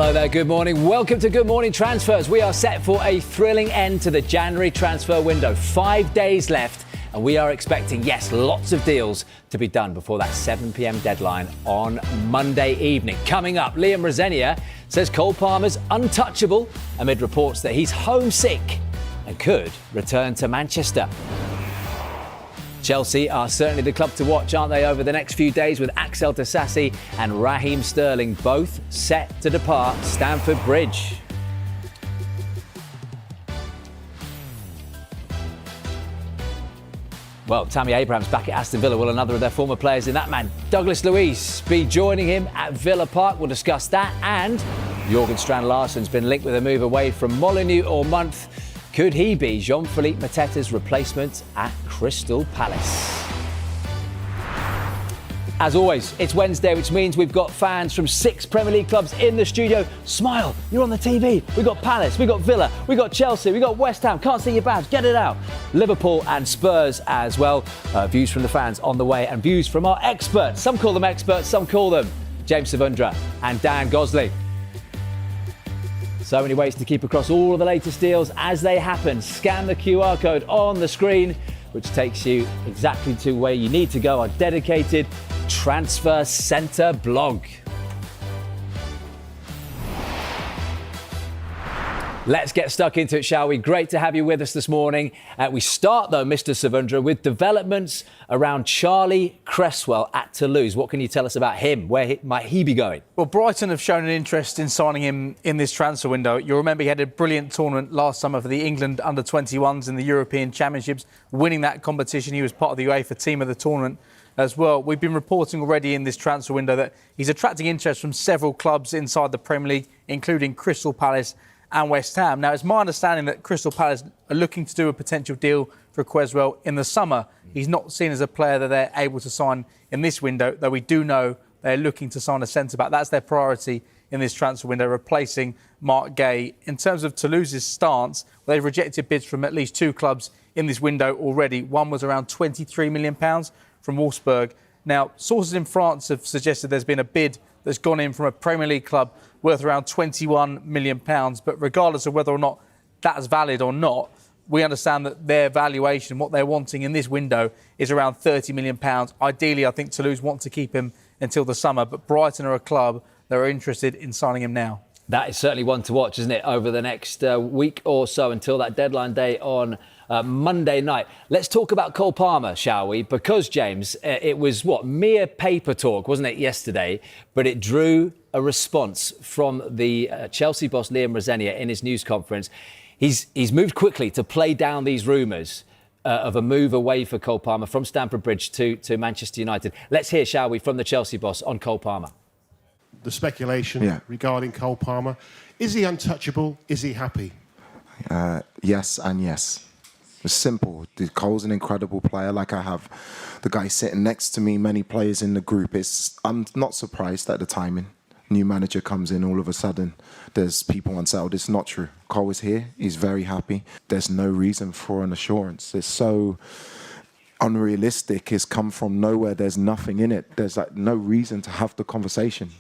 Hello there, good morning. Welcome to Good Morning Transfers. We are set for a thrilling end to the January transfer window. 5 days left, and we are expecting, yes, lots of deals to be done before that 7 p.m. deadline on Monday evening. Coming up, Liam Rosenior says Cole Palmer's untouchable amid reports that he's homesick and could return to Manchester. Chelsea are certainly the club to watch, aren't they, over the next few days, with Axel Disasi and Raheem Sterling both set to depart Stamford Bridge. Well, Tammy Abraham's back at Aston Villa. Will another of their former players in that man, Douglas Luiz, be joining him at Villa Park? We'll discuss that. And Jørgen Strand Larsen's been linked with a move away from Molineux all month. Could he be Jean-Philippe Mateta's replacement at Crystal Palace? As always, it's Wednesday, which means we've got fans from 6 Premier League clubs in the studio. Smile, you're on the TV. We've got Palace, we've got Villa, we've got Chelsea, we've got West Ham. Can't see your badge, get it out. Liverpool and Spurs as well. Views from the fans on the way, and views from our experts. Some call them experts, some call them James Savundra and Dan Gosling. So many ways to keep across all of the latest deals as they happen. Scan the QR code on the screen, which takes you exactly to where you need to go, our dedicated Transfer Centre blog. Let's get stuck into it, shall we? Great to have you with us this morning. We start, though, Mr. Savundra, with developments around Charlie Creswell at Toulouse. What can you tell us about him? Where might he be going? Well, Brighton have shown an interest in signing him in this transfer window. You'll remember he had a brilliant tournament last summer for the England under-21s in the European Championships. Winning that competition, he was part of the UEFA team of the tournament as well. We've been reporting already in this transfer window that he's attracting interest from several clubs inside the Premier League, including Crystal Palace and West Ham. Now, it's my understanding that Crystal Palace are looking to do a potential deal for Creswell in the summer. He's not seen as a player that they're able to sign in this window, though we do know they're looking to sign a centre-back. That's their priority in this transfer window, replacing Mark Gay. In terms of Toulouse's stance, they've rejected bids from at least 2 clubs in this window already. One was around £23 million from Wolfsburg. Now, sources in France have suggested there's been a bid that's gone in from a Premier League club worth around £21 million. But regardless of whether or not that's valid or not, we understand that their valuation, what they're wanting in this window, is around £30 million. Ideally, I think Toulouse want to keep him until the summer, but Brighton are a club that are interested in signing him now. That is certainly one to watch, isn't it, over the next week or so until that deadline day on Monday night. Let's talk about Cole Palmer, shall we? Because, James, it was, mere paper talk, wasn't it, yesterday? But it drew a response from the Chelsea boss, Liam Rosenior, in his news conference. He's moved quickly to play down these rumours of a move away for Cole Palmer from Stamford Bridge to Manchester United. Let's hear, shall we, from the Chelsea boss on Cole Palmer. The speculation regarding Cole Palmer. Is he untouchable? Is he happy? Yes and yes. It's simple. Cole's an incredible player. Like, I have the guy sitting next to me, many players in the group. I'm not surprised at the timing. New manager comes in, all of a sudden there's people unsettled. It's not true. Cole is here. He's very happy. There's no reason for an assurance. It's so unrealistic. It's come from nowhere. There's nothing in it. There's no reason to have the conversation.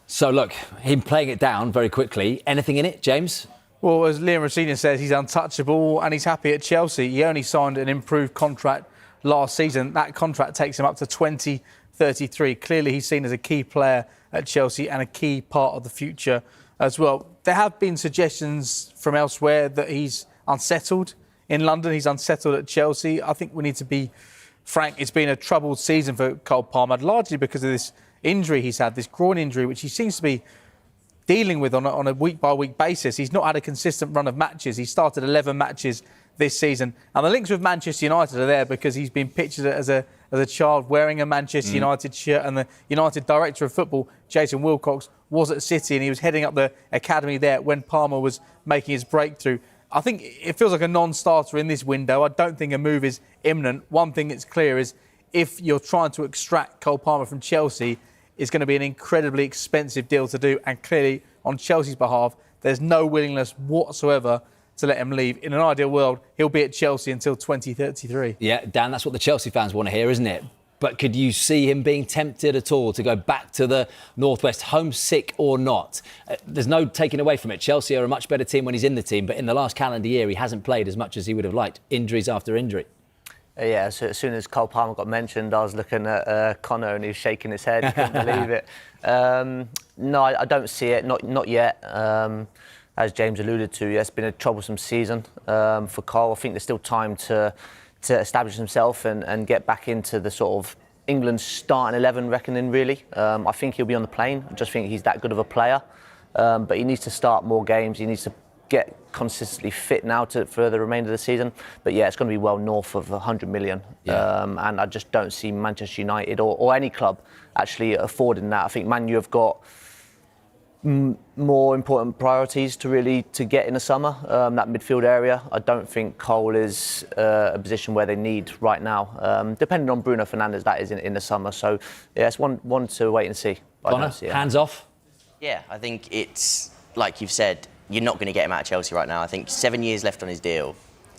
So, look, him playing it down very quickly. Anything in it, James? Well, as Liam Rosenior says, he's untouchable and he's happy at Chelsea. He only signed an improved contract last season. That contract takes him up to 2033. Clearly, he's seen as a key player at Chelsea and a key part of the future as well. There have been suggestions from elsewhere that he's unsettled in London. He's unsettled at Chelsea. I think we need to be frank. It's been a troubled season for Cole Palmer, largely because of this injury he's had, this groin injury, which he seems to be dealing with on a week-by-week basis. He's not had a consistent run of matches. He started 11 matches this season. And the links with Manchester United are there because he's been pictured as a child wearing a Manchester United shirt. And the United director of football, Jason Wilcox, was at City and he was heading up the academy there when Palmer was making his breakthrough. I think it feels like a non-starter in this window. I don't think a move is imminent. One thing that's clear is if you're trying to extract Cole Palmer from Chelsea, it's going to be an incredibly expensive deal to do. And clearly, on Chelsea's behalf, there's no willingness whatsoever to let him leave. In an ideal world, he'll be at Chelsea until 2033. Yeah, Dan, that's what the Chelsea fans want to hear, isn't it? But could you see him being tempted at all to go back to the Northwest, homesick or not? There's no taking away from it. Chelsea are a much better team when he's in the team, but in the last calendar year, he hasn't played as much as he would have liked. Injuries after injury. Yeah, so as soon as Cole Palmer got mentioned, I was looking at Connor and he was shaking his head. He couldn't believe it. No, I don't see it, not yet. As James alluded to, yeah, it's been a troublesome season for Cole. I think there's still time to establish himself and get back into the sort of England starting 11 reckoning, really. I think he'll be on the plane. I just think he's that good of a player. But he needs to start more games. He needs to get consistently fit now for the remainder of the season. But yeah, it's going to be well north of 100 million. Yeah. And I just don't see Manchester United or any club actually affording that. I think Man U have got more important priorities to get in the summer, that midfield area. I don't think Cole is a position where they need right now. Depending on Bruno Fernandes, that is in the summer. So yeah, it's one to wait and see. Connor, hands off? Yeah, I think it's, like you've said, you're not going to get him out of Chelsea right now. I think 7 years left on his deal.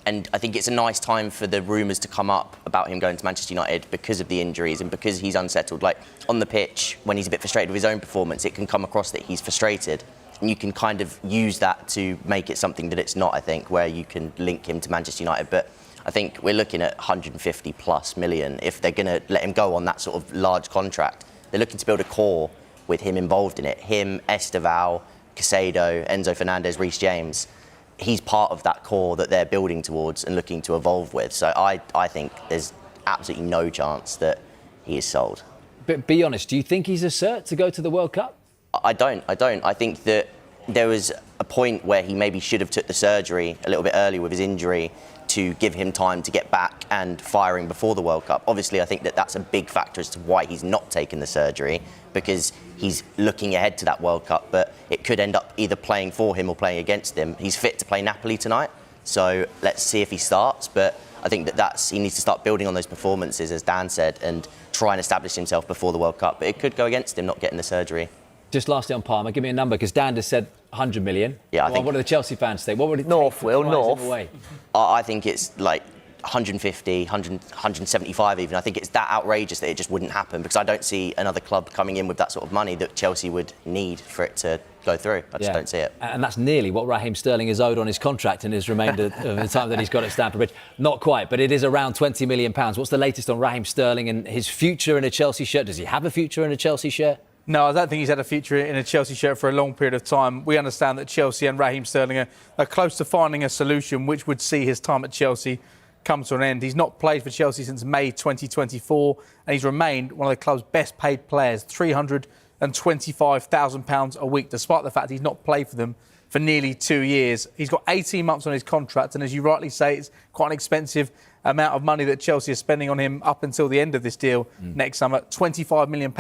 And I think it's a nice time for the rumours to come up about him going to Manchester United because of the injuries and because he's unsettled. Like, on the pitch, when he's a bit frustrated with his own performance, it can come across that he's frustrated. And you can kind of use that to make it something that it's not, I think, where you can link him to Manchester United. But I think we're looking at 150 plus million if they're going to let him go on that sort of large contract. They're looking to build a core with him involved in it. Him, Esteval, Caicedo, Enzo Fernandez, Reece James. He's part of that core that they're building towards and looking to evolve with. So I think there's absolutely no chance that he is sold. But be honest, do you think he's a cert to go to the World Cup? I don't. I think that there was a point where he maybe should have took the surgery a little bit earlier with his injury to give him time to get back and firing before the World Cup. Obviously, I think that that's a big factor as to why he's not taken the surgery, because he's looking ahead to that World Cup, but it could end up either playing for him or playing against him. He's fit to play Napoli tonight, so let's see if he starts. But I think that he needs to start building on those performances, as Dan said, and try and establish himself before the World Cup. But it could go against him not getting the surgery. Just lastly on Palmer, give me a number, because Dan just said 100 million. Yeah, I think. What do the Chelsea fans say? What would it North, take Will, North. away? I think it's like 150, 100, 175 even. I think it's that outrageous that it just wouldn't happen, because I don't see another club coming in with that sort of money that Chelsea would need for it to go through. I just don't see it. And that's nearly what Raheem Sterling is owed on his contract in his remainder of the time that he's got at Stamford Bridge. Not quite, but it is around £20 million. What's the latest on Raheem Sterling and his future in a Chelsea shirt? Does he have a future in a Chelsea shirt? No, I don't think he's had a future in a Chelsea shirt for a long period of time. We understand that Chelsea and Raheem Sterling are close to finding a solution which would see his time at Chelsea come to an end. He's not played for Chelsea since May 2024, and he's remained one of the club's best paid players, £325,000 a week, despite the fact he's not played for them for nearly 2 years. He's got 18 months on his contract, and as you rightly say, it's quite an expensive amount of money that Chelsea is spending on him up until the end of this deal next summer. £25 million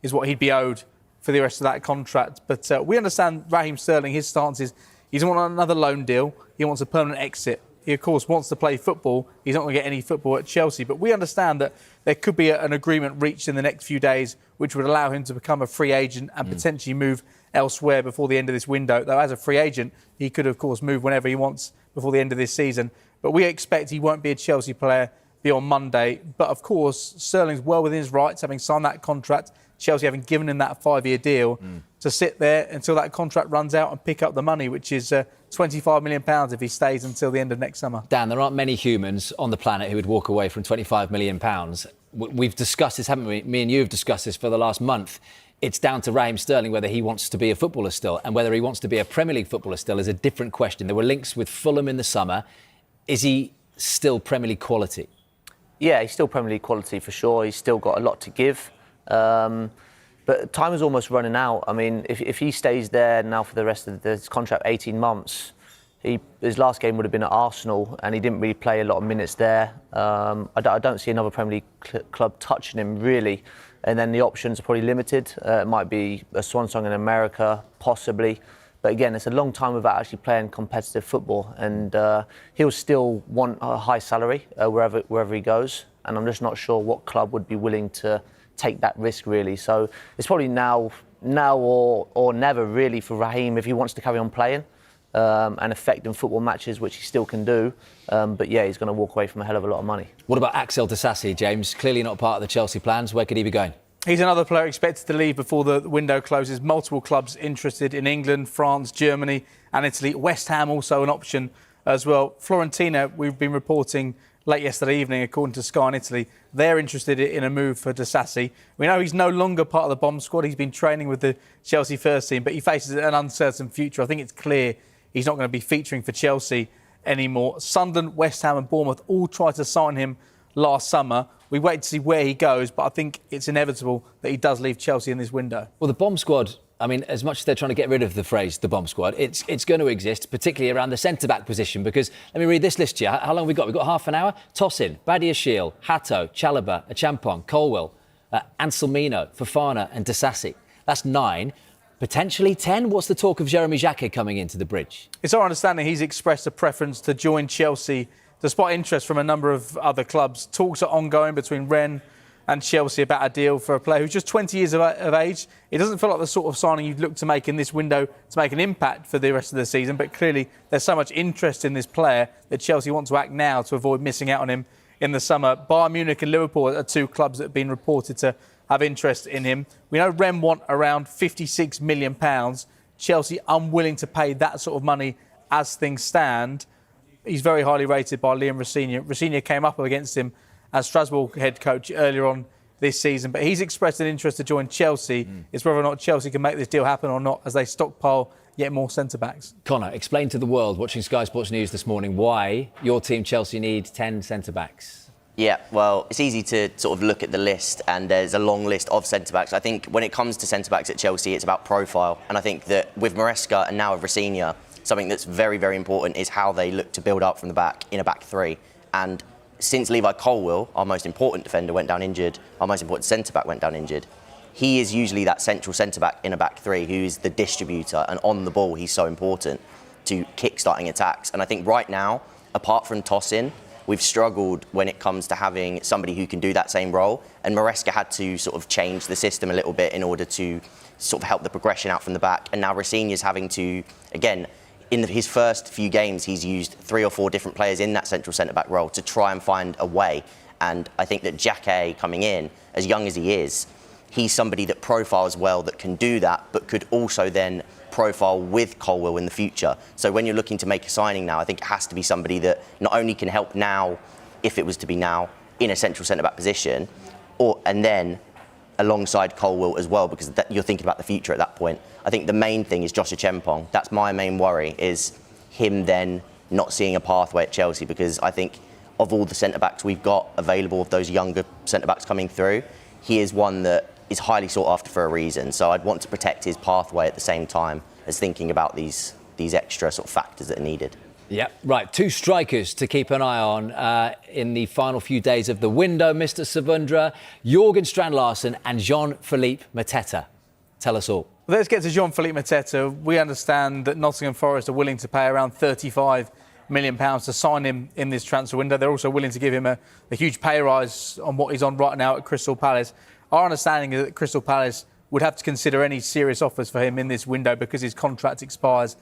is what he'd be owed for the rest of that contract. But we understand Raheem Sterling, his stance is he doesn't want another loan deal. He wants a permanent exit. He, of course, wants to play football. He's not going to get any football at Chelsea. But we understand that there could be an agreement reached in the next few days which would allow him to become a free agent and potentially move elsewhere before the end of this window. Though as a free agent, he could, of course, move whenever he wants before the end of this season. But we expect he won't be a Chelsea player beyond Monday. But, of course, Sterling's well within his rights, having signed that contract. Chelsea having given him that 5-year deal to sit there until that contract runs out and pick up the money, which is £25 million if he stays until the end of next summer. Dan, there aren't many humans on the planet who would walk away from £25 million. We've discussed this, haven't we? Me and you have discussed this for the last month. It's down to Raheem Sterling whether he wants to be a footballer still, and whether he wants to be a Premier League footballer still is a different question. There were links with Fulham in the summer. Is he still Premier League quality? Yeah, he's still Premier League quality for sure. He's still got a lot to give. But time is almost running out. I mean, if he stays there now for the rest of his contract, 18 months, his last game would have been at Arsenal, and he didn't really play a lot of minutes there. I don't see another Premier League club touching him, really. And then the options are probably limited. It might be a swan song in America, possibly. But again, it's a long time without actually playing competitive football, and he'll still want a high salary wherever he goes. And I'm just not sure what club would be willing to take that risk, really. So it's probably now or never, really, for Raheem if he wants to carry on playing. and affect in football matches, which he still can do. But yeah, he's going to walk away from a hell of a lot of money. What about Axel Disasi, James? Clearly not part of the Chelsea plans. Where could he be going? He's another player expected to leave before the window closes. Multiple clubs interested in England, France, Germany and Italy. West Ham also an option as well. Fiorentina, we've been reporting late yesterday evening, according to Sky in Italy, they're interested in a move for Disasi. We know he's no longer part of the bomb squad. He's been training with the Chelsea first team, but he faces an uncertain future. I think it's clear he's not going to be featuring for Chelsea anymore. Sunderland, West Ham and Bournemouth all tried to sign him last summer. We wait to see where he goes, but I think it's inevitable that he does leave Chelsea in this window. Well, the bomb squad, I mean, as much as they're trying to get rid of the phrase the bomb squad, it's going to exist, particularly around the centre-back position, because let me read this list here. How long have we got? We've got half an hour. Tosin, Badiashile, Hato, Chalobah, Achampong, Colwill, Anselmino, Fofana and Disasi. That's 9. Potentially 10? What's the talk of Jeremy Jacquet coming into the bridge? It's our understanding he's expressed a preference to join Chelsea despite interest from a number of other clubs. Talks are ongoing between Rennes and Chelsea about a deal for a player who's just 20 years of age. It doesn't feel like the sort of signing you'd look to make in this window to make an impact for the rest of the season, but clearly there's so much interest in this player that Chelsea want to act now to avoid missing out on him in the summer. Bayern Munich and Liverpool are 2 clubs that have been reported to have interest in him. We know Rennes want around £56 million. Chelsea unwilling to pay that sort of money as things stand. He's very highly rated by Liam Rosenior. Rosenior came up against him as Strasbourg head coach earlier on this season, but he's expressed an interest to join Chelsea. It's whether or not Chelsea can make this deal happen or not as they stockpile yet more centre-backs. Connor, explain to the world watching Sky Sports News this morning why your team Chelsea needs 10 centre-backs. Yeah, well, it's easy to sort of look at the list, and there's a long list of centre-backs. I think when it comes to centre-backs at Chelsea, it's about profile. And I think that with Maresca and now with Rosenior, something that's very, very important is how they look to build up from the back in a back 3. And since Levi Colwill, our most important defender, went down injured, our most important centre-back went down injured, he is usually that central centre-back in a back 3 who is the distributor, and on the ball he's so important to kick-starting attacks. And I think right now, apart from Tosin, we've struggled when it comes to having somebody who can do that same role. And Maresca had to sort of change the system a little bit in order to sort of help the progression out from the back. And now Rosenior's having to, again, in his first few games, he's used 3 or 4 different players in that central centre-back role to try and find a way. And I think that Jacquet coming in, as young as he is, he's somebody that profiles well, that can do that, but could also then profile with Colwill in the future. So when you're looking to make a signing now, I think it has to be somebody that not only can help now, if it was to be now, in a central centre-back position, and then alongside Colwill as well, because you're thinking about the future at that point. I think the main thing is Josh Achampong. That's my main worry, is him then not seeing a pathway at Chelsea, because I think of all the centre-backs we've got available, of those younger centre-backs coming through, he is one that is highly sought after for a reason. So I'd want to protect his pathway at the same time as thinking about these extra sort of factors that are needed. Yeah, right. 2 strikers to keep an eye on in the final few days of the window, Mr. Savundra, Jørgen Strand Larsen and Jean-Philippe Mateta. Tell us all. Let's get to Jean-Philippe Mateta. We understand that Nottingham Forest are willing to pay around £35 million to sign him in this transfer window. They're also willing to give him a huge pay rise on what he's on right now at Crystal Palace. Our understanding is that Crystal Palace would have to consider any serious offers for him in this window because his contract expires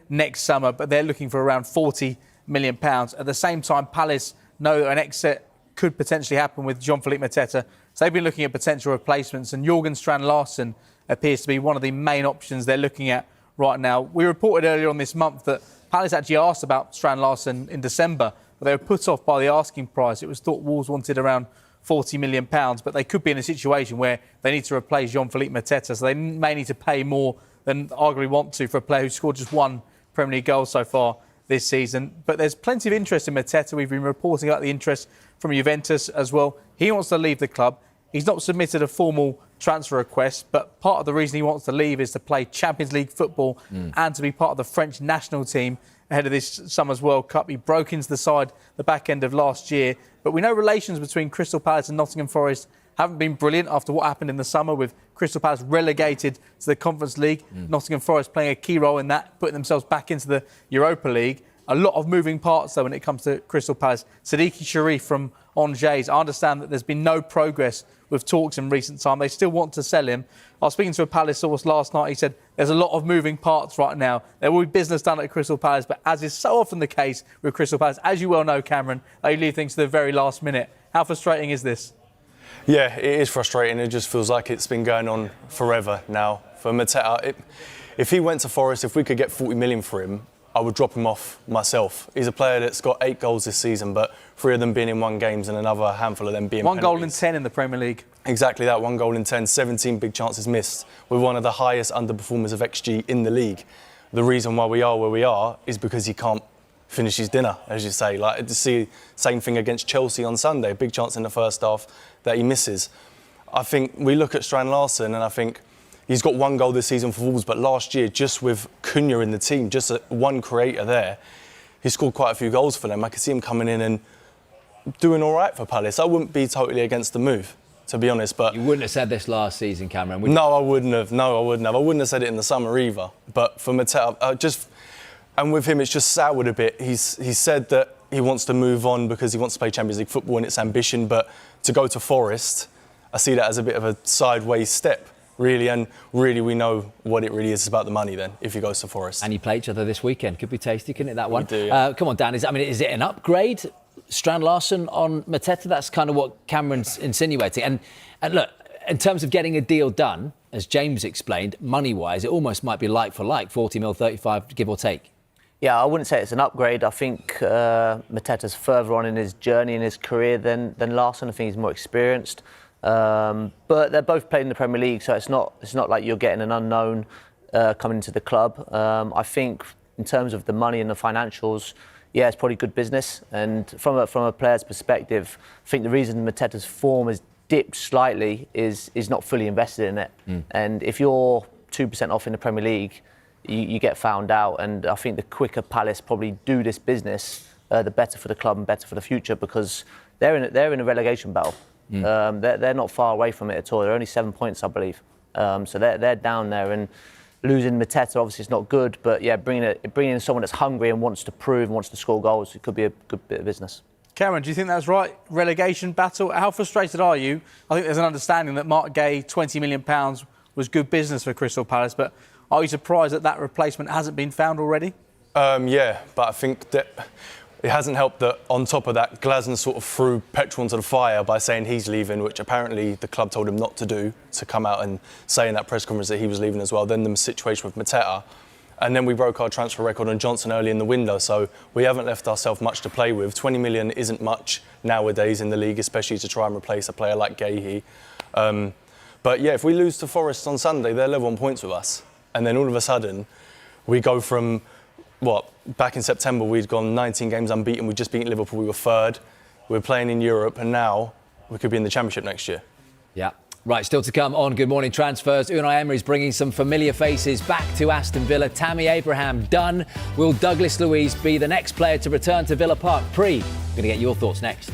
next summer, but they're looking for around £40 million. At the same time, Palace know that an exit could potentially happen with Jean-Philippe Mateta, so they've been looking at potential replacements, and Jørgen Strand Larsen appears to be one of the main options they're looking at right now. We reported earlier on this month that Palace actually asked about Strand Larsen in December, but they were put off by the asking price. It was thought Wolves wanted around £40 million, but they could be in a situation where they need to replace Jean-Philippe Mateta, so they may need to pay more than arguably want to for a player who scored just 1 Premier League goal so far this season. But there's plenty of interest in Mateta. We've been reporting about the interest from Juventus as well. He wants to leave the club. He's not submitted a formal transfer request, but part of the reason he wants to leave is to play Champions League football and to be part of the French national team ahead of this summer's World Cup. He broke into the side the back end of last year. But we know relations between Crystal Palace and Nottingham Forest haven't been brilliant after what happened in the summer with Crystal Palace relegated to the Conference League. Nottingham Forest playing a key role in that, putting themselves back into the Europa League. A lot of moving parts, though, when it comes to Crystal Palace. Siddiqui Sharif from Angers. I understand that there's been no progress with talks in recent time. They still want to sell him. I was speaking to a Palace source last night. He said there's a lot of moving parts right now. There will be business done at Crystal Palace, but as is so often the case with Crystal Palace, as you well know, Cameron, they leave things to the very last minute. How frustrating is this? Yeah, it is frustrating. It just feels like it's been going on forever now. For Mateta, if he went to Forest, if we could get 40 million for him, I would drop him off myself. He's a player that's got 8 goals this season, but 3 of them being in 1 games and another handful of them being One penalties. goal in 10 in the Premier League. Exactly that, 1 goal in 10, 17 big chances missed. We're one of the highest underperformers of XG in the league. The reason why we are where we are is because he can't finish his dinner, as you say. Like, to see same thing against Chelsea on Sunday, a big chance in the first half that he misses. I think we look at Strand Larsen and I think he's got 1 goal this season for Wolves, but last year, just with Cunha in the team, just one creator there, he scored quite a few goals for them. I could see him coming in and doing all right for Palace. I wouldn't be totally against the move, to be honest. But You wouldn't have said this last season, Cameron, would you? no, I wouldn't have. I wouldn't have said it in the summer either. But for Mateta, and with him, it's just soured a bit. He's said that he wants to move on because he wants to play Champions League football and it's ambition. But to go to Forest, I see that as a bit of a sideways step. Really, and really we know what it really is about the money then, if he goes to Forest. And you play each other this weekend. Could be tasty, couldn't it, that one? We do, yeah. Come on, Dan, is it an upgrade, Strand Larsen on Mateta? That's kind of what Cameron's insinuating. And look, in terms of getting a deal done, as James explained, money-wise, it almost might be like for like, 40 mil, 35, give or take. Yeah, I wouldn't say it's an upgrade. I think Mateta's further on in his journey, in his career than Larsen. I think he's more experienced. But they're both playing in the Premier League, so it's not like you're getting an unknown coming into the club. I think in terms of the money and the financials, yeah, it's probably good business. And from a player's perspective, I think the reason Mateta's form has dipped slightly is not fully invested in it. And if you're 2% off in the Premier League, you get found out. And I think the quicker Palace probably do this business, the better for the club and better for the future, because they're in a relegation battle. They're not far away from it at all. They're only 7 points, I believe. So they're down there, and losing Mateta obviously is not good. But yeah, bringing in someone that's hungry and wants to prove and wants to score goals, it could be a good bit of business. Cameron, do you think that's right? Relegation battle. How frustrated are you? I think there's an understanding that Mark Gay, £20 million was good business for Crystal Palace, but are you surprised that replacement hasn't been found already? Yeah, but I think that it hasn't helped that on top of that, Glasner sort of threw petrol into the fire by saying he's leaving, which apparently the club told him not to do, to come out and say in that press conference that he was leaving as well. Then the situation with Mateta. And then we broke our transfer record on Johnson early in the window, so we haven't left ourselves much to play with. 20 million isn't much nowadays in the league, especially to try and replace a player like Gahey. But yeah, if we lose to Forest on Sunday, they're level on points with us. And then all of a sudden, we go from, back in September, we'd gone 19 games unbeaten. We'd just beaten Liverpool. We were 3rd. We were playing in Europe, and now we could be in the Championship next year. Yeah. Right, still to come on Good Morning Transfers. Unai Emery's bringing some familiar faces back to Aston Villa. Tammy Abraham done. Will Douglas Luiz be the next player to return to Villa Park? Going to get your thoughts next.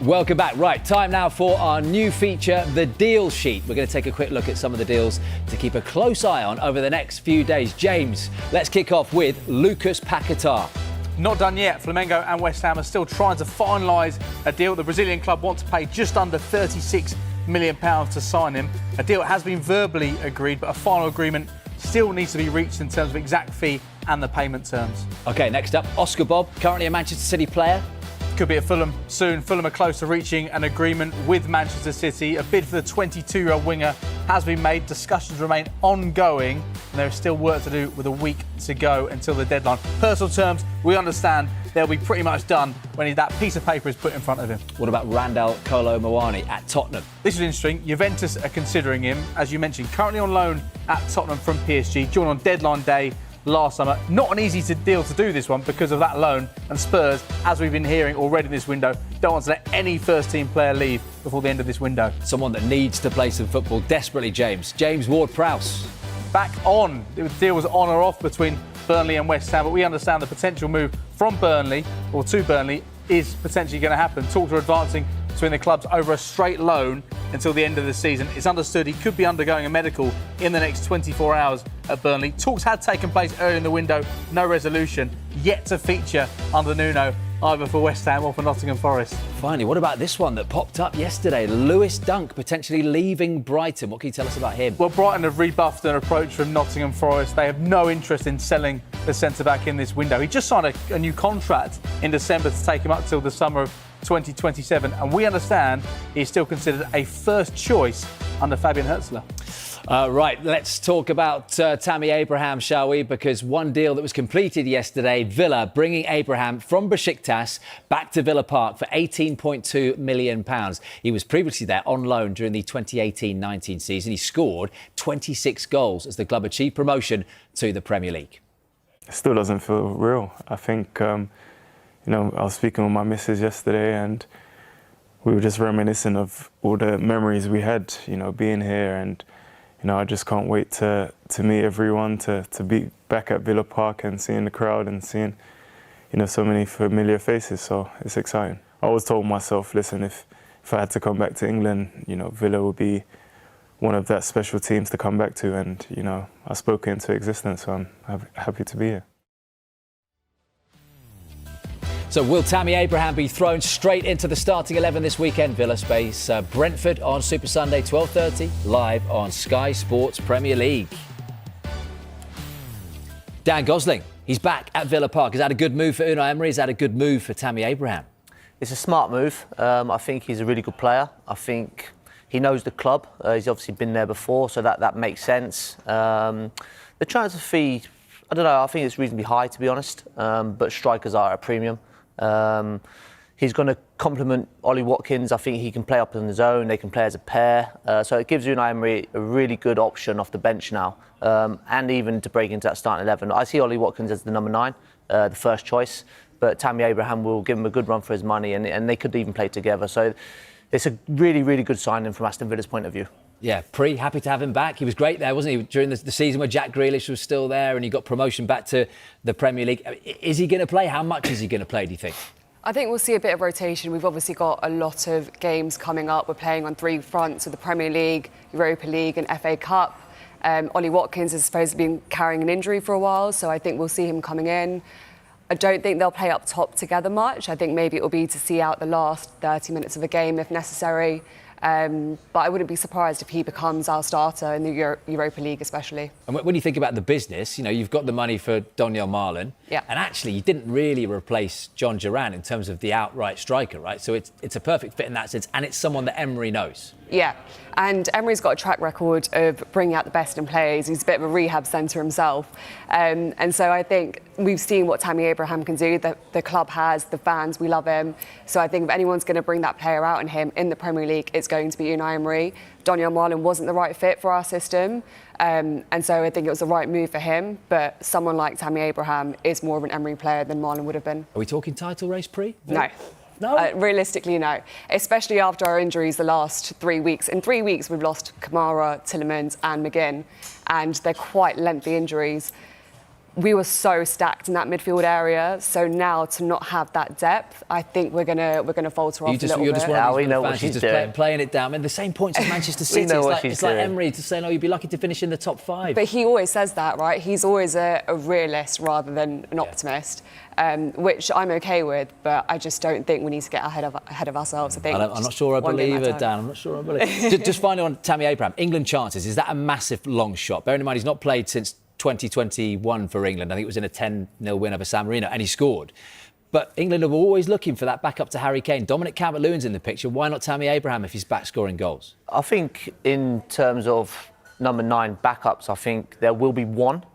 Welcome back. Right, time now for our new feature, the deal sheet. We're going to take a quick look at some of the deals to keep a close eye on over the next few days. James, let's kick off with Lucas Paquetá. Not done yet. Flamengo and West Ham are still trying to finalise a deal. The Brazilian club wants to pay just under £36 million to sign him. A deal has been verbally agreed, but a final agreement still needs to be reached in terms of exact fee and the payment terms. OK, next up, Oscar Bob, currently a Manchester City player. Could be at Fulham soon. Fulham are close to reaching an agreement with Manchester City. A bid for the 22-year-old winger has been made. Discussions remain ongoing, and there is still work to do with a week to go until the deadline. Personal terms, we understand they'll be pretty much done when that piece of paper is put in front of him. What about Randall Kolo Muani at Tottenham? This is interesting. Juventus are considering him, as you mentioned, currently on loan at Tottenham from PSG, joined on deadline day last summer. Not an easy deal to do, this one, because of that loan, and Spurs, as we've been hearing already in this window, don't want to let any first-team player leave before the end of this window. Someone that needs to play some football desperately, James Ward-Prowse. Back on. The deal was on or off between Burnley and West Ham, but we understand the potential move from Burnley, or to Burnley, is potentially going to happen. Talks are advancing between the clubs over a straight loan until the end of the season. It's understood he could be undergoing a medical in the next 24 hours at Burnley. Talks had taken place earlier in the window, no resolution, yet to feature under Nuno, either for West Ham or for Nottingham Forest. Finally, what about this one that popped up yesterday? Luiz potentially leaving Brighton. What can you tell us about him? Well, Brighton have rebuffed an approach from Nottingham Forest. They have no interest in selling the centre-back in this window. He just signed a new contract in December to take him up till the summer of 2027, and we understand he's still considered a first choice under Fabian Hürzeler. Right, let's talk about Tammy Abraham, shall we? Because one deal that was completed yesterday, Villa bringing Abraham from Besiktas back to Villa Park for £18.2 million. He was previously there on loan during the 2018-19 season. He scored 26 goals as the club achieved promotion to the Premier League. It still doesn't feel real. I think, I was speaking with my missus yesterday and we were just reminiscing of all the memories we had, being here, and I just can't wait to meet everyone, to be back at Villa Park and seeing the crowd and seeing, so many familiar faces. So it's exciting. I always told myself, listen, if I had to come back to England, Villa would be one of that special teams to come back to, and I spoke it into existence. So I'm happy to be here. So will Tammy Abraham be thrown straight into the starting 11 this weekend? Villa space Brentford on Super Sunday, 12:30, live on Sky Sports Premier League. Dan Gosling, he's back at Villa Park. Is that a good move for Unai Emery? Is that a good move for Tammy Abraham? It's a smart move. I think he's a really good player. I think he knows the club. He's obviously been there before, so that makes sense. The transfer fee, I don't know, I think it's reasonably high, to be honest, but strikers are at a premium. He's going to complement Ollie Watkins. I think he can play up on his own. They can play as a pair. So it gives Unai Emery a really good option off the bench now, and even to break into that starting 11. I see Ollie Watkins as the number 9, the first choice, but Tammy Abraham will give him a good run for his money, and they could even play together. So it's a really, really good signing from Aston Villa's point of view. Yeah, happy to have him back. He was great there, wasn't he, during the season where Jack Grealish was still there and he got promotion back to the Premier League. Is he going to play? How much is he going to play, do you think? I think we'll see a bit of rotation. We've obviously got a lot of games coming up. We're playing on 3 fronts of the Premier League, Europa League and FA Cup. Ollie Watkins has supposedly been carrying an injury for a while, so I think we'll see him coming in. I don't think they'll play up top together much. I think maybe it will be to see out the last 30 minutes of a game if necessary. But I wouldn't be surprised if he becomes our starter in the Europa League especially. And when you think about the business, you've got the money for Donyell Marlon. Yeah. And actually, you didn't really replace John Duran in terms of the outright striker, right? So it's a perfect fit in that sense, and it's someone that Emery knows. Yeah, and Emery's got a track record of bringing out the best in players. He's a bit of a rehab centre himself. And so I think we've seen what Tammy Abraham can do. The club has, the fans, we love him. So I think if anyone's going to bring that player out in him in the Premier League, it's going to be Unai Emery. Donyell Marlon wasn't the right fit for our system. And so I think it was the right move for him. But someone like Tammy Abraham is more of an Emery player than Marlon would have been. Are we talking title race, Pri? No. No? Realistically, no. Especially after our injuries the last 3 weeks. In 3 weeks, we've lost Kamara, Tielemans and McGinn. And they're quite lengthy injuries. We were so stacked in that midfield area. So now to not have that depth, I think we're gonna falter off a little bit. You're just one of we know what fans she's who's doing. just playing it down. And the same points as Manchester City. It's like Emery to say, no, you'd be lucky to finish in the top 5. But he always says that, right? He's always a realist rather than an optimist. Which I'm okay with, but I just don't think we need to get ahead of ourselves. I'm not sure I believe it, Dan. I'm not sure I believe it. Just finally on Tammy Abraham, England chances, is that a massive long shot? Bearing in mind he's not played since 2021 for England. I think it was in a 10-0 win over San Marino, and he scored. But England are always looking for that backup to Harry Kane. Dominic Calvert-Lewin's in the picture. Why not Tammy Abraham if he's back scoring goals? I think in terms of number 9 backups, I think there will be one,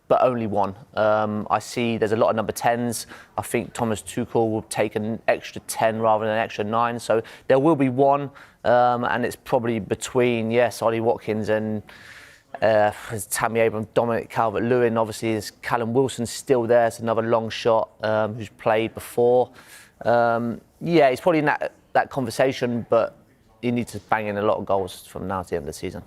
but only one. I see there's a lot of number 10s. I think Thomas Tuchel will take an extra 10 rather than an extra 9. So there will be one, and it's probably between, Ollie Watkins and Tammy Abraham, Dominic Calvert-Lewin. Obviously, is Callum Wilson still there? It's another long shot who's played before. He's probably in that conversation, but he needs to bang in a lot of goals from now to the end of the season.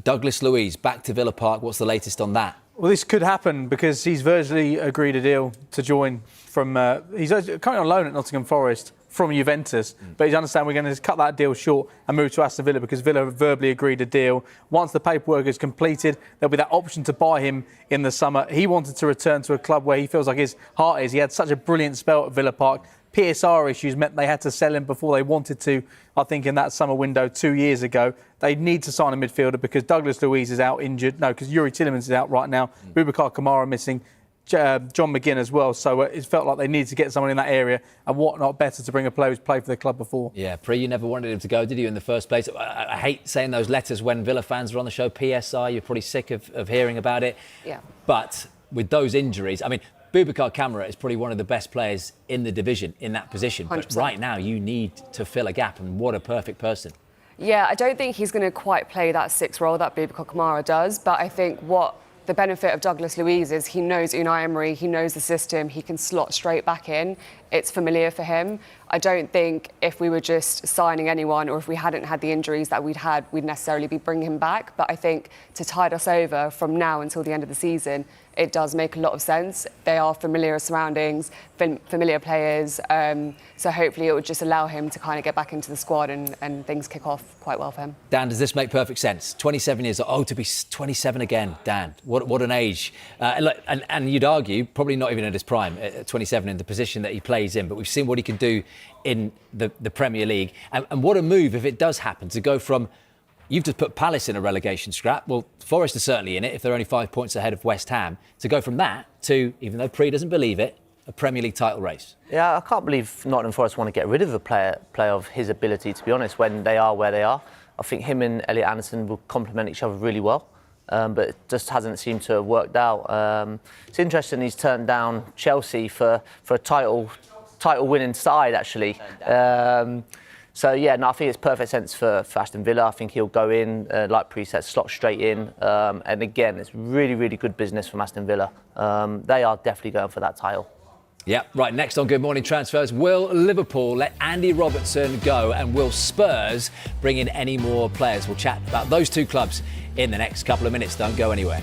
Douglas Luiz back to Villa Park. What's the latest on that? Well, this could happen because he's virtually agreed a deal to join from. He's currently on loan at Nottingham Forest from Juventus, but he's understand we're going to cut that deal short and move to Aston Villa because Villa verbally agreed a deal. Once the paperwork is completed, there'll be that option to buy him in the summer. He wanted to return to a club where he feels like his heart is. He had such a brilliant spell at Villa Park. PSR issues meant they had to sell him before they wanted to, I think, in that summer window 2 years ago. They need to sign a midfielder because Douglas Luiz is out injured. No, because Yuri Tillemans is out right now. Boubacar Kamara missing. John McGinn as well. So it felt like they needed to get someone in that area. And what not better to bring a player who's played for the club before. Yeah, you never wanted him to go, did you, in the first place? I hate saying those letters when Villa fans are on the show. PSR, you're probably sick of hearing about it. Yeah. But with those injuries, I mean, Boubacar Kamara is probably one of the best players in the division in that position. 100%. But right now, you need to fill a gap, and what a perfect person. Yeah, I don't think he's going to quite play that 6 role that Boubacar Kamara does, but I think what the benefit of Douglas Luiz is he knows Unai Emery, he knows the system, he can slot straight back in. It's familiar for him. I don't think if we were just signing anyone or if we hadn't had the injuries that we'd had, we'd necessarily be bringing him back. But I think to tide us over from now until the end of the season, it does make a lot of sense. They are familiar surroundings, familiar players. So hopefully it would just allow him to kind of get back into the squad and things kick off quite well for him. Dan, does this make perfect sense? 27 years old. Oh, to be 27 again, Dan. What an age. And you'd argue, probably not even at his prime, at 27 in the position that he plays in. But we've seen what he can do in the Premier League. And what a move if it does happen to go from... You've just put Palace in a relegation scrap. Well, Forest are certainly in it if they're only 5 points ahead of West Ham. To go from that to, even though Pre doesn't believe it, a Premier League title race. Yeah, I can't believe Nottingham Forest want to get rid of a player of his ability, to be honest, when they are where they are. I think him and Elliot Anderson will complement each other really well, but it just hasn't seemed to have worked out. It's interesting he's turned down Chelsea for a title-winning side, actually. So, yeah, no, I think it's perfect sense for Aston Villa. I think he'll go in, like Pre said, slot straight in. And again, it's really, really good business from Aston Villa. They are definitely going for that title. Yeah, right, next on Good Morning Transfers, will Liverpool let Andy Robertson go and will Spurs bring in any more players? We'll chat about those two clubs in the next couple of minutes. Don't go anywhere.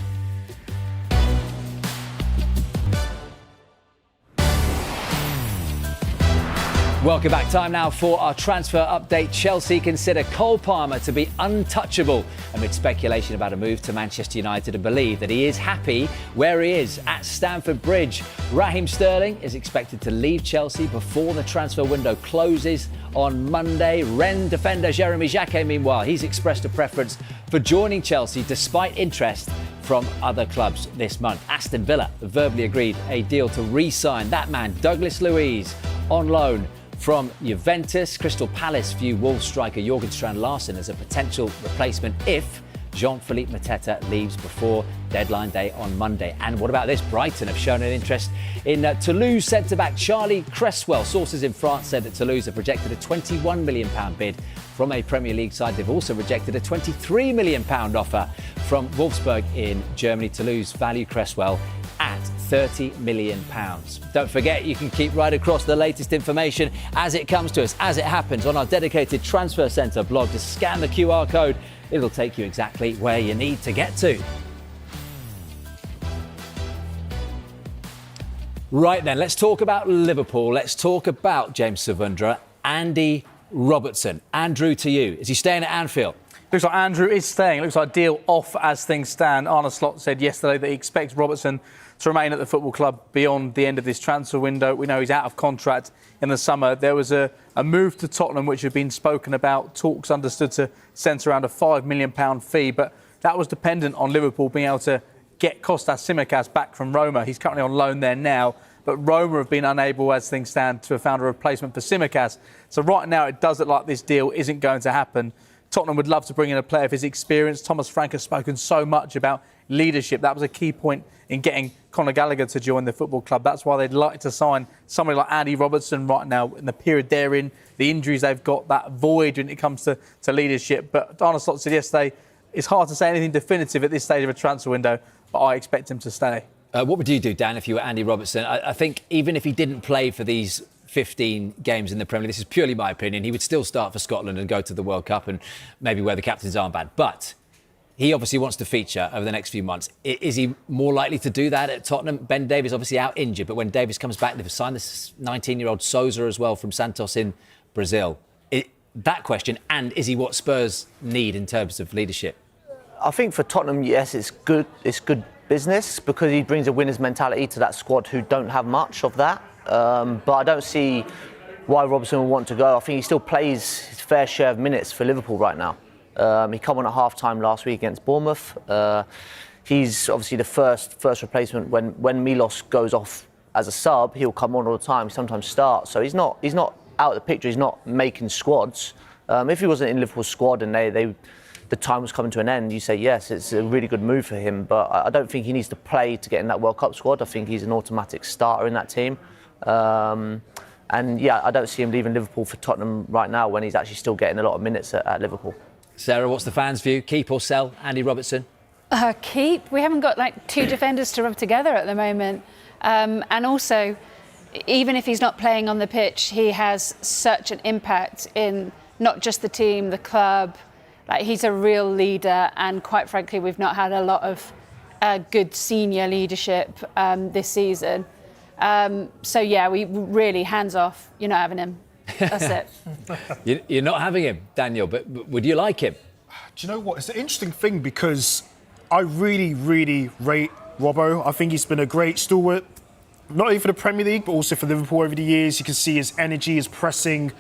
Welcome back. Time now for our transfer update. Chelsea consider Cole Palmer to be untouchable amid speculation about a move to Manchester United and believe that he is happy where he is at Stamford Bridge. Raheem Sterling is expected to leave Chelsea before the transfer window closes on Monday. Rennes defender Jeremy Jacquet, meanwhile, he's expressed a preference for joining Chelsea despite interest from other clubs this month. Aston Villa verbally agreed a deal to re-sign that man, Douglas Luiz, on loan from Juventus. Crystal Palace view Wolves striker Jorgen Strand-Larsen as a potential replacement if Jean-Philippe Mateta leaves before deadline day on Monday. And what about this? Brighton have shown an interest in Toulouse centre-back Charlie Creswell. Sources in France said that Toulouse have rejected a £21 million bid from a Premier League side. They've also rejected a £23 million offer from Wolfsburg in Germany. Toulouse value Creswell at £30 million. Don't forget, you can keep right across the latest information as it comes to us, as it happens, on our dedicated Transfer Centre blog. Just scan the QR code. It'll take you exactly where you need to get to. Right then, let's talk about Liverpool. Let's talk about James Savundra, Andy Robertson. Andrew, to you. Is he staying at Anfield? Looks like Andrew is staying. Looks like deal off as things stand. Arne Slot said yesterday that he expects Robertson to remain at the football club beyond the end of this transfer window. We know he's out of contract in the summer. There was a move to Tottenham which had been spoken about, talks understood to centre around a £5 million fee, but that was dependent on Liverpool being able to get Kostas Tsimikas back from Roma. He's currently on loan there now, but Roma have been unable, as things stand, to have found a replacement for Tsimikas. So right now it does look like this deal isn't going to happen. Tottenham would love to bring in a player of his experience. Thomas Frank has spoken so much about leadership. That was a key point in getting Conor Gallagher to join the football club. That's why they'd like to sign somebody like Andy Robertson right now in the period they're in, the injuries they've got, that void when it comes to leadership. But Arne Slot said yesterday, it's hard to say anything definitive at this stage of a transfer window, but I expect him to stay. What would you do, Dan, if you were Andy Robertson? I think even if he didn't play for these 15 games in the Premier League, this is purely my opinion, he would still start for Scotland and go to the World Cup and maybe wear the captain's armband. But he obviously wants to feature over the next few months. Is he more likely to do that at Tottenham? Ben Davies obviously out injured, but when Davies comes back, they've signed this 19-year-old Sousa as well from Santos in Brazil. That question, and is he what Spurs need in terms of leadership? I think for Tottenham, yes, it's good business because he brings a winner's mentality to that squad who don't have much of that. But I don't see why Robertson will want to go. I think he still plays his fair share of minutes for Liverpool right now. He came on at half-time last week against Bournemouth. He's obviously the first replacement. When Milos goes off as a sub, he'll come on all the time, sometimes start. So he's not out of the picture, he's not making squads. If he wasn't in Liverpool's squad and the time was coming to an end, you say yes, it's a really good move for him. But I don't think he needs to play to get in that World Cup squad. I think he's an automatic starter in that team. And yeah, I don't see him leaving Liverpool for Tottenham right now when he's actually still getting a lot of minutes at Liverpool. Sarah, what's the fans' view? Keep or sell Andy Robertson? Keep. We haven't got like two defenders to rub together at the moment. And also, even if he's not playing on the pitch, he has such an impact in not just the team, the club. Like, he's a real leader, and quite frankly, we've not had a lot of good senior leadership this season. So yeah, we really hands off. You're not having him. That's it. You're not having him, Daniel, but would you like him? Do you know what? It's an interesting thing because I really, really rate Robbo. I think he's been a great stalwart, not only for the Premier League, but also for Liverpool over the years. You can see his energy, his pressing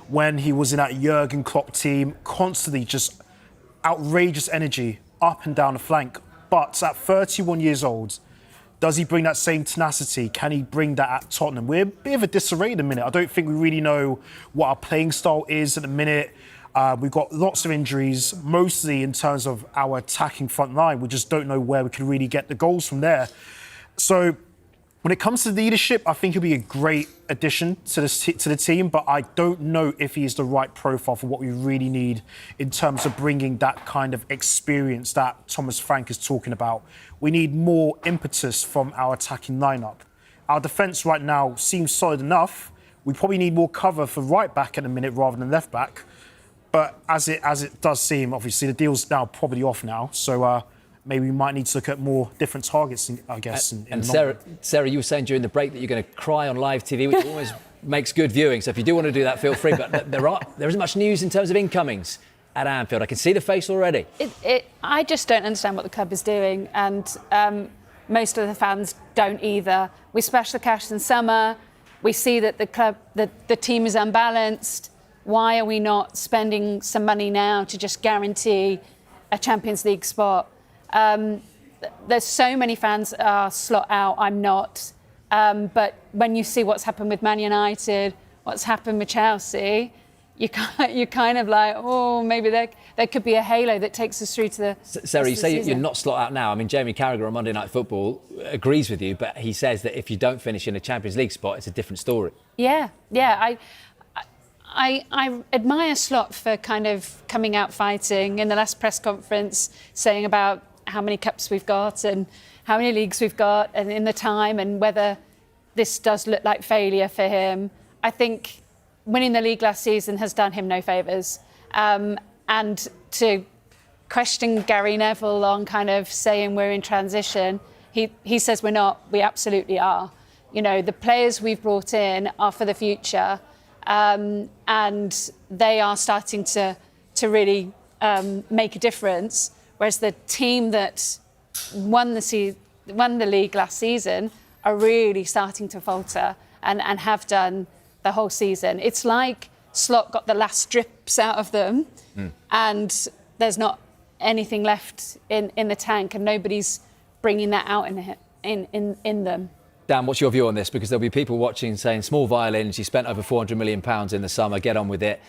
when he was in that Jurgen Klopp team, constantly just outrageous energy up and down the flank. But at 31 years old, does he bring that same tenacity? Can he bring that at Tottenham? We're a bit of a disarray at the minute. I don't think we really know what our playing style is at the minute. We've got lots of injuries, mostly in terms of our attacking front line. We just don't know where we can really get the goals from there. So when it comes to leadership, I think he'll be a great addition to the team, but I don't know if he is the right profile for what we really need in terms of bringing that kind of experience that Thomas Frank is talking about. We need more impetus from our attacking lineup. Our defence right now seems solid enough. We probably need more cover for right back at the minute rather than left back. But as it does seem, obviously the deal's now probably off now, so maybe we might need to look at more different targets, I guess. And Sarah, you were saying during the break that you're going to cry on live TV, which always makes good viewing. So if you do want to do that, feel free. But there isn't much news in terms of incomings at Anfield. I can see the face already. I just don't understand what the club is doing, and most of the fans don't either. We splash the cash in summer. We see that the team is unbalanced. Why are we not spending some money now to just guarantee a Champions League spot? There's so many fans are slot out. I'm not. But when you see what's happened with Man United, what's happened with Chelsea, you're kind of like, oh, maybe there could be a halo that takes us through to the. Sarah, you say you're not slot out now. I mean, Jamie Carragher on Monday Night Football agrees with you, but he says that if you don't finish in a Champions League spot, it's a different story. Yeah. I admire Slot for kind of coming out fighting in the last press conference, saying about how many cups we've got and how many leagues we've got and in the time and whether this does look like failure for him. I think winning the league last season has done him no favours. And to question Gary Neville on kind of saying we're in transition, he says we're not, we absolutely are. You know, the players we've brought in are for the future. And they are starting to really make a difference. Whereas the team that won the league last season are really starting to falter and have done the whole season. It's like Slot got the last drips out of them, and there's not anything left in the tank, and nobody's bringing that out in them. Dan, what's your view on this? Because there'll be people watching saying, small violins, you spent over £400 million in the summer, get on with it.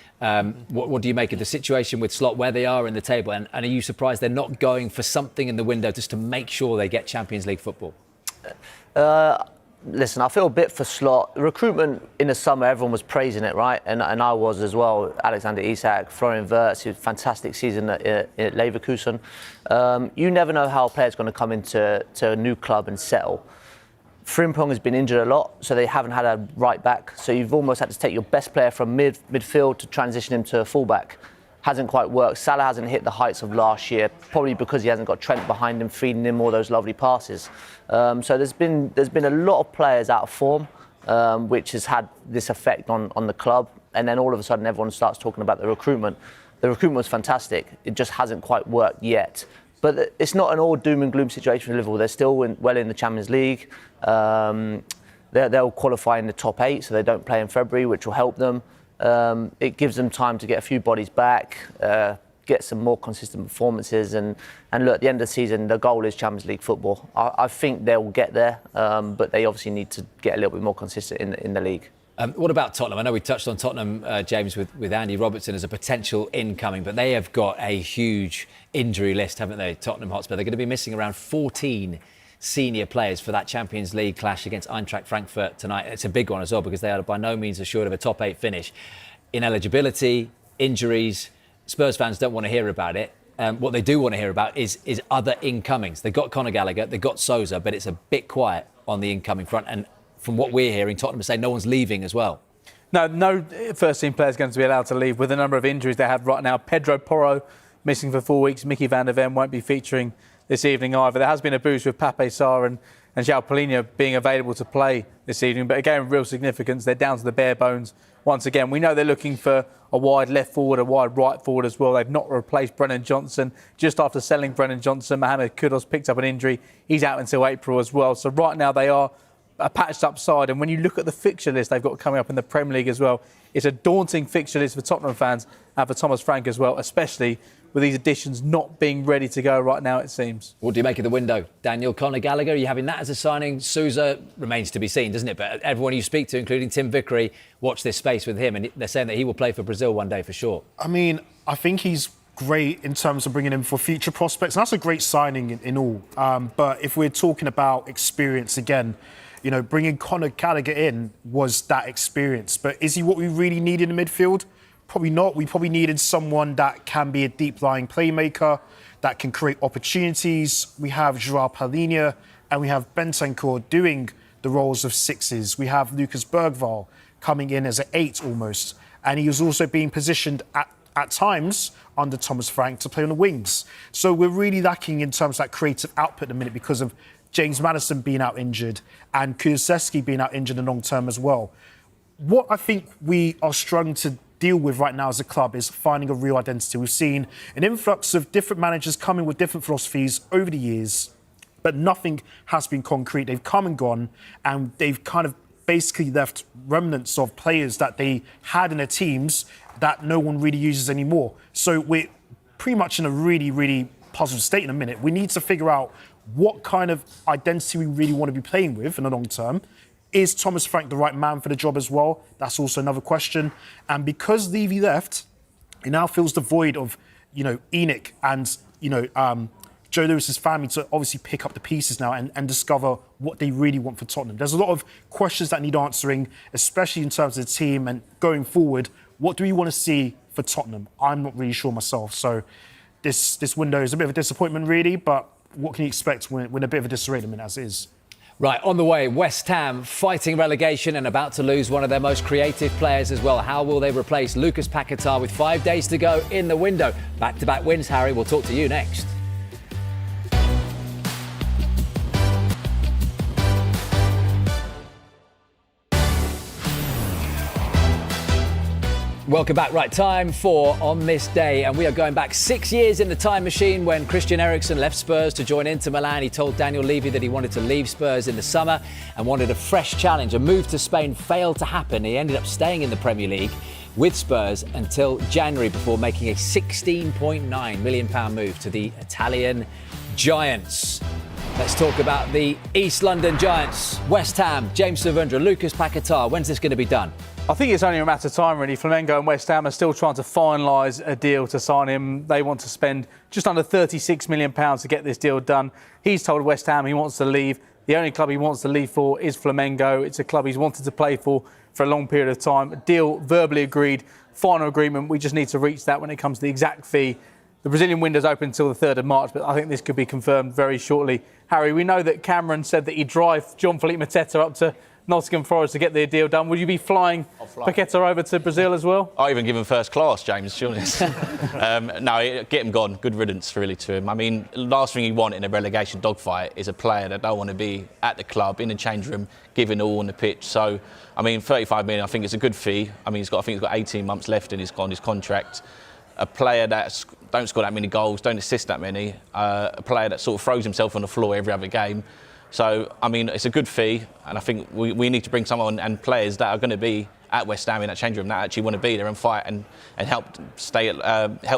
What do you make of the situation with Slot, where they are in the table? And are you surprised they're not going for something in the window just to make sure they get Champions League football? Listen, I feel a bit for Slot. Recruitment in the summer, everyone was praising it, right? And I was as well. Alexander Isak, Florian Wirtz, he had a fantastic season at Leverkusen. You never know how a player's going to come into a new club and settle. Frimpong has been injured a lot, so they haven't had a right back. So you've almost had to take your best player from midfield to transition him to a fullback. hasn't quite worked. Salah hasn't hit the heights of last year, probably because he hasn't got Trent behind him feeding him all those lovely passes. So there's been a lot of players out of form, which has had this effect on the club. And then all of a sudden everyone starts talking about the recruitment. The recruitment was fantastic. It just hasn't quite worked yet. But it's not an all doom and gloom situation for Liverpool. They're still well in the Champions League. They'll qualify in the top 8, so they don't play in February, which will help them. It gives them time to get a few bodies back, get some more consistent performances, and look, at the end of the season, the goal is Champions League football. I think they'll get there, but they obviously need to get a little bit more consistent in the league. What about Tottenham? I know we touched on Tottenham, James, with Andy Robertson as a potential incoming, but they have got a huge injury list, haven't they, Tottenham Hotspur? They're going to be missing around 14 senior players for that Champions League clash against Eintracht Frankfurt tonight. It's a big one as well because they are by no means assured of a top 8 finish. Ineligibility, injuries, Spurs fans don't want to hear about it. What they do want to hear about is other incomings. They've got Conor Gallagher, they've got Sousa, but it's a bit quiet on the incoming front. And from what we're hearing, Tottenham is saying no one's leaving as well. No first-team player is going to be allowed to leave with the number of injuries they have right now. Pedro Porro missing for 4 weeks. Mickey van der Ven won't be featuring this evening either. There has been a boost with Pape Sarr and João Palhinha being available to play this evening. But again, real significance. They're down to the bare bones once again. We know they're looking for a wide left forward, a wide right forward as well. They've not replaced Brennan Johnson. Just after selling Brennan Johnson, Mohamed Kudus picked up an injury. He's out until April as well. So right now they are a patched up side. And when you look at the fixture list they've got coming up in the Premier League as well, it's a daunting fixture list for Tottenham fans and for Thomas Frank as well, especially with these additions not being ready to go right now, it seems. What do you make of the window? Daniel, Conor Gallagher, are you having that as a signing? Sousa remains to be seen, doesn't it? But everyone you speak to, including Tim Vickery, watch this space with him, and they're saying that he will play for Brazil one day for sure. I mean, I think he's great in terms of bringing him for future prospects, and that's a great signing in all. But if we're talking about experience again, you know, bringing Conor Gallagher in was that experience. But is he what we really need in the midfield? Probably not. We probably needed someone that can be a deep-lying playmaker, that can create opportunities. We have João Palhinha and we have Bentancur doing the roles of 6s. We have Lucas Bergvall coming in as an 8 almost. And he was also being positioned at times under Thomas Frank to play on the wings. So we're really lacking in terms of that creative output at the minute because of James Maddison being out injured and Kulusevski being out injured in the long term as well. What I think we are struggling to deal with right now as a club is finding a real identity. We've seen an influx of different managers coming with different philosophies over the years, but nothing has been concrete. They've come and gone, and they've kind of basically left remnants of players that they had in their teams that no one really uses anymore. So we're pretty much in a really, really puzzled state in a minute. We need to figure out what kind of identity we really want to be playing with in the long term. Is Thomas Frank the right man for the job as well? That's also another question. And because Levy left, it now fills the void of, you know, Enoch and, you know, Joe Lewis's family to obviously pick up the pieces now and discover what they really want for Tottenham. There's a lot of questions that need answering, especially in terms of the team and going forward. What do we want to see for Tottenham? I'm not really sure myself. So this window is a bit of a disappointment, really, but what can you expect when a bit of a disarray as it is? Right, on the way, West Ham fighting relegation and about to lose one of their most creative players as well. How will they replace Lucas Paquetá with 5 days to go in the window? Back-to-back wins, Harry. We'll talk to you next. Welcome back. Right, time for On This Day. And we are going back 6 years in the time machine when Christian Eriksen left Spurs to join Inter Milan. He told Daniel Levy that he wanted to leave Spurs in the summer and wanted a fresh challenge. A move to Spain failed to happen. He ended up staying in the Premier League with Spurs until January before making a £16.9 million move to the Italian Giants. Let's talk about the East London Giants. West Ham, James Savundra, Lucas Paquetá. When's this going to be done? I think it's only a matter of time, really. Flamengo and West Ham are still trying to finalise a deal to sign him. They want to spend just under £36 million to get this deal done. He's told West Ham he wants to leave. The only club he wants to leave for is Flamengo. It's a club he's wanted to play for a long period of time. A deal verbally agreed, final agreement. We just need to reach that when it comes to the exact fee. The Brazilian window's open until the 3rd of March, but I think this could be confirmed very shortly. Harry, we know that Cameron said that he'd drive John Philippe Mateta up to Nottingham Forest to get their deal done. Would you be flying Paqueta over to Brazil as well? I even give him first class, James, surely. No, get him gone. Good riddance, really, to him. I mean, last thing you want in a relegation dogfight is a player that don't want to be at the club, in the change room, giving all on the pitch. So, I mean, 35 million, I think it's a good fee. I mean, I think he's got 18 months left in his contract. A player that don't score that many goals, don't assist that many. A player that sort of throws himself on the floor every other game. So, I mean, it's a good fee, and I think we need to bring someone and players that are going to be at West Ham in that change room that actually want to be there and fight and help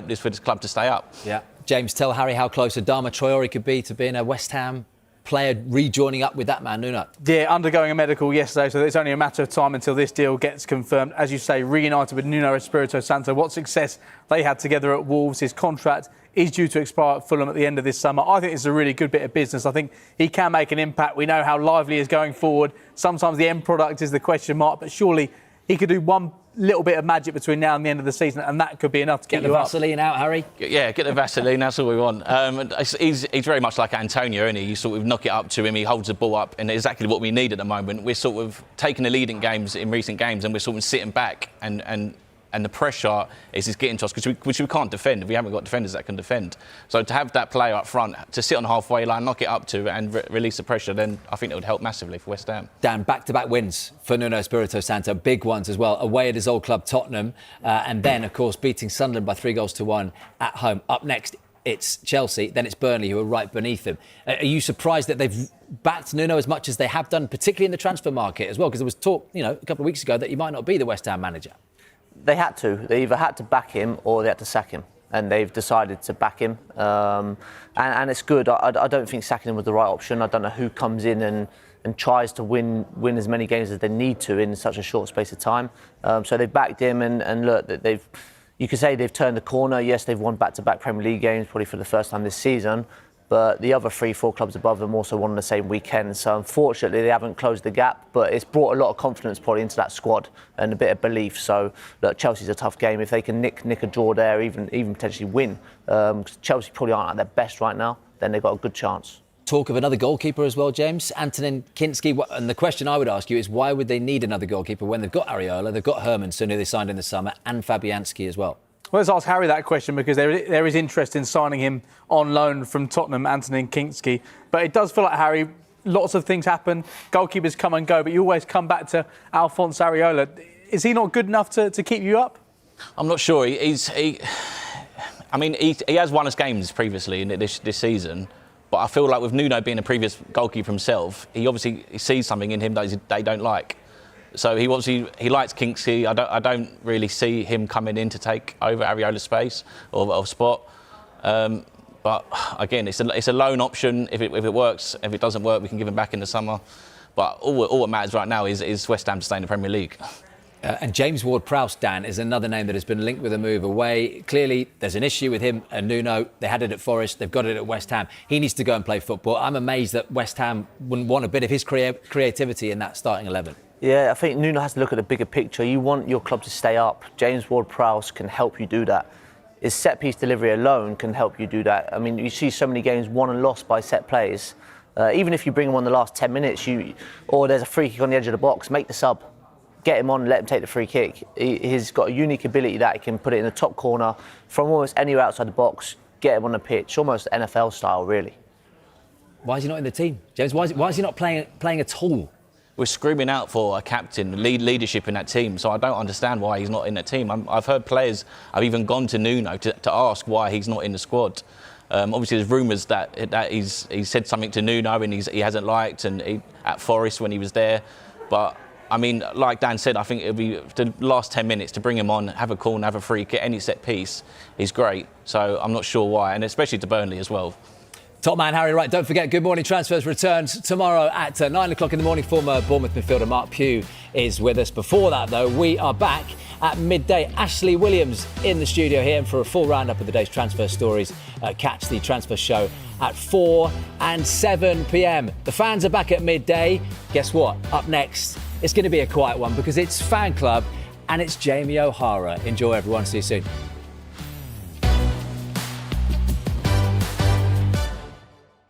this for this club to stay up. Yeah. James, tell Harry how close Adama Traore could be to being a West Ham player rejoining up with that man, Nuno. Yeah, undergoing a medical yesterday, so it's only a matter of time until this deal gets confirmed. As you say, reunited with Nuno Espirito Santo. What success they had together at Wolves. His contract is due to expire at Fulham at the end of this summer. I think it's a really good bit of business. I think he can make an impact. We know how lively he is going forward. Sometimes the end product is the question mark, but surely he could do one little bit of magic between now and the end of the season, and that could be enough to get the Vaseline out, Harry. Yeah, get the Vaseline. That's all we want. He's very much like Antonio, isn't he? You sort of knock it up to him. He holds the ball up, and exactly what we need at the moment. We're sort of taking the lead in games in recent games, and we're sort of sitting back, and the pressure is getting to us which we can't defend. We haven't got defenders that can defend. So to have that player up front, to sit on the halfway line, knock it up to and release the pressure, then I think it would help massively for West Ham. Dan, back-to-back wins for Nuno Espirito Santo, big ones as well, away at his old club Tottenham, and then, of course, beating Sunderland by 3-1 at home. Up next, it's Chelsea, then it's Burnley, who are right beneath them. Are you surprised that they've backed Nuno as much as they have done, particularly in the transfer market as well? Because there was talk, a couple of weeks ago that he might not be the West Ham manager. They had to. They either had to back him or they had to sack him. And they've decided to back him. And it's good. I don't think sacking him was the right option. I don't know who comes in and tries to win as many games as they need to in such a short space of time. So they backed him and look, you could say they've turned the corner. Yes, they've won back-to-back Premier League games, probably for the first time this season. But the other 3-4 clubs above them also won on the same weekend. So unfortunately, they haven't closed the gap. But it's brought a lot of confidence probably into that squad and a bit of belief. So look, Chelsea's a tough game. If they can nick a draw there, even potentially win, Chelsea probably aren't at their best right now, then they've got a good chance. Talk of another goalkeeper as well, James. Antonin Kinski. And the question I would ask you is, why would they need another goalkeeper when they've got Areola, they've got Hermanson, who they signed in the summer, and Fabianski as well? Well, let's ask Harry that question, because there is interest in signing him on loan from Tottenham, Antonin Kinski. But it does feel like, Harry, lots of things happen. Goalkeepers come and go, but you always come back to Alphonse Areola. Is he not good enough to keep you up? I'm not sure. He has won us games previously in this season. But I feel like with Nuno being a previous goalkeeper himself, he obviously sees something in him that they don't like. So he likes Kinksy. I don't really see him coming in to take over Areola's space or spot. But again, it's a loan option. If it works, if it doesn't work, we can give him back in the summer. But all that matters right now is West Ham to stay in the Premier League. And James Ward-Prowse, Dan, is another name that has been linked with a move away. Clearly, there's an issue with him and Nuno. They had it at Forest. They've got it at West Ham. He needs to go and play football. I'm amazed that West Ham wouldn't want a bit of his creativity in that starting 11. Yeah, I think Nuno has to look at the bigger picture. You want your club to stay up. James Ward-Prowse can help you do that. His set-piece delivery alone can help you do that. I mean, you see so many games won and lost by set plays. Even if you bring him on the last 10 minutes, or there's a free kick on the edge of the box, make the sub. Get him on, let him take the free kick. He's got a unique ability that he can put it in the top corner from almost anywhere outside the box, get him on the pitch, almost NFL style, really. Why is he not in the team? James, why is he not playing at all? We're screaming out for a captain, leadership in that team, so I don't understand why he's not in that team. I've heard players have even gone to Nuno to ask why he's not in the squad. Obviously, there's rumours that he's said something to Nuno and he hasn't liked, and at Forest when he was there. But I mean, like Dan said, I think it'll be the last 10 minutes to bring him on, have a corner, have a free kick, any set piece. He's great, so I'm not sure why, and especially to Burnley as well. Top man Harry, right, don't forget, Good Morning Transfers returns tomorrow at 9 o'clock in the morning. Former Bournemouth midfielder Mark Pugh is with us. Before that, though, we are back at midday. Ashley Williams in the studio here, and for a full roundup of the day's transfer stories, catch the transfer show at 4 and 7 p.m. The fans are back at midday. Guess what? Up next, it's going to be a quiet one because it's Fan Club and it's Jamie O'Hara. Enjoy, everyone. See you soon.